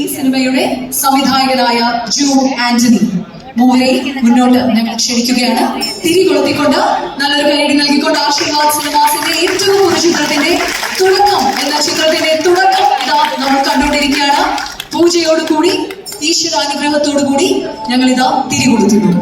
ഈ സിനിമയുടെ സംവിധായകനായ ജൂൺ ആന്റണി മൂവരെ മുന്നോട്ട് ഞങ്ങൾ ക്ഷണിക്കുകയാണ്. തിരികൊളുത്തിക്കൊണ്ട് നല്ലൊരു കൈയടി നൽകിക്കൊണ്ട് ആശീർവാദ് സിനിമാസിന്റെ ഏറ്റവും ഒരു ചിത്രത്തിന്റെ തുടക്കം എന്ന ചിത്രത്തിന്റെ തുടക്കം ഇതാ നമ്മൾ കണ്ടുകൊണ്ടിരിക്കുകയാണ്. പൂജയോടുകൂടി ഈശ്വരാനുഗ്രഹത്തോടുകൂടി ഞങ്ങൾ ഇതാ തിരികൊളുത്തുന്നു.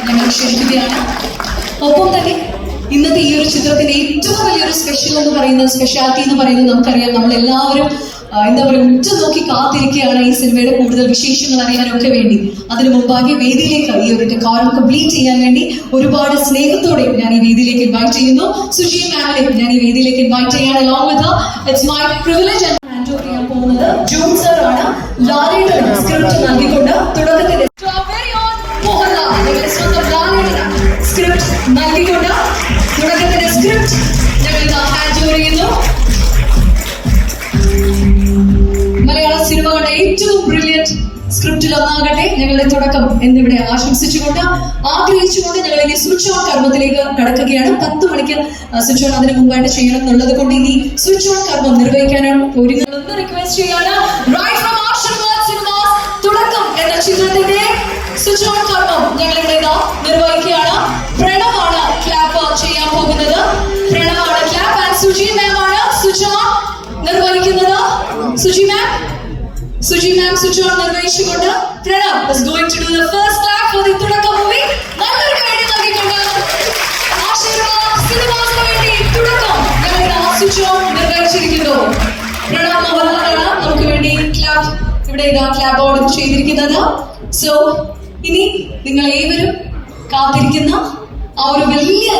ഞങ്ങൾ ക്ഷണിക്കുകയാണ്. ഒപ്പം തന്നെ ഇന്നത്തെ ഈ ഒരു ചിത്രത്തിന്റെ ഏറ്റവും വലിയൊരു സ്പെഷ്യാലിറ്റി എന്ന് പറയുന്നത് നമുക്കറിയാം. നമ്മളെല്ലാവരും എന്താ പറയുക ഉറ്റം നോക്കി കാത്തിരിക്കുകയാണ് ഈ സിനിമയുടെ കൂടുതൽ വിശേഷങ്ങൾ അറിയാനൊക്കെ വേണ്ടി. അതിനു മുമ്പാകെ വേദിയിലേക്ക് ഈ ഒരു കാര്യം കംപ്ലീറ്റ് ചെയ്യാൻ വേണ്ടി ഒരുപാട് സ്നേഹത്തോടെ ഞാൻ ഈ വേദിയിലേക്ക് ഇൻവൈറ്റ് ചെയ്യുന്നു. സുജി മാമിനെ ഞാൻ ഈ വേദിയിലേക്ക് ഇൻവൈറ്റ് ചെയ്യാണ്. Along with her, it's my privilege and hand over ചെയ്യാൻ പോകുന്നത് ജൂൺ സർ ആണ്. ലാലേട്ടൻ സ്ക്രിപ്റ്റ് നൽകിക്കൊണ്ട് തുടക്കത്തിന്റെ സ്ക്രിപ്റ്റ് നൽകിക്കൊണ്ട് തുടക്കത്തിന്റെ സ്ക്രിപ്റ്റ് ഞങ്ങൾ ഹാൻഡ് ഓവർ ചെയ്യുന്നു. മലയാള സിനിമകളുടെ ഏറ്റവും ബ്രില്യന്റ് സ്ക്രിപ്റ്റിൽ ഒന്നാകട്ടെ ഞങ്ങളുടെ തുടക്കം എന്നിവിടെ ആശംസിച്ചുകൊണ്ട് ആഗ്രഹിച്ചുകൊണ്ട് ഞങ്ങൾ ഇനി സ്വിച്ച് ഓൺ കർമ്മത്തിലേക്ക് കടക്കുകയാണ്. 10 മണിക്ക് സ്വിച്ച് ഓൺ അതിന് മുമ്പായിട്ട് ചെയ്യണം എന്നുള്ളത് കൊണ്ട് ഇനി സ്വിച്ച് ഓൺ കർമ്മം നിർവഹിക്കാനാണ് ഒരുങ്ങുന്നത്. റിക്വസ്റ്റ് ചെയ്യാണ് തുടക്കം എന്ന ചിത്രത്തിന്റെ സ്വിച്ച് ഓൺ കർമ്മം ഞങ്ങൾ ഇവിടെ നിർവഹിക്കുകയാണ്. പ്രണവാണ് ക്ലാപ്പ് ചെയ്യാൻ പോകുന്നത്. പ്രണവാണ് ക്ലാപ്പ് ആൻഡ് സുജി മാം ആണ് സ്വിച്ച് ഓൺ നിർവഹിക്കുന്നത്. സുജി മാം സ്വിച്ച് ഓൺ നിർവഹിച്ചുകൊണ്ട് Pranav is going to do the first clap for the തുടക്കം മൂവി. നല്ലൊരു കൈയടി നൽകിക്കൊണ്ട് ആശീർവാദ് സിനിമാസിന് വേണ്ടി തുടക്കം ഞങ്ങൾ സ്വിച്ച് ഓൺ നിർവഹിച്ചിരിക്കുന്നു. പ്രണവ് മോഹൻലാലാണ് നമുക്ക് വേണ്ടി ക്ലാപ്പ് ഇവിടെ ക്ലാപ്പ് ഓർഡർ ചെയ്തിരിക്കുന്നത്. സോ ഇനി നിങ്ങൾ ഏവരും കാത്തിരിക്കുന്ന ആ ഒരു വലിയ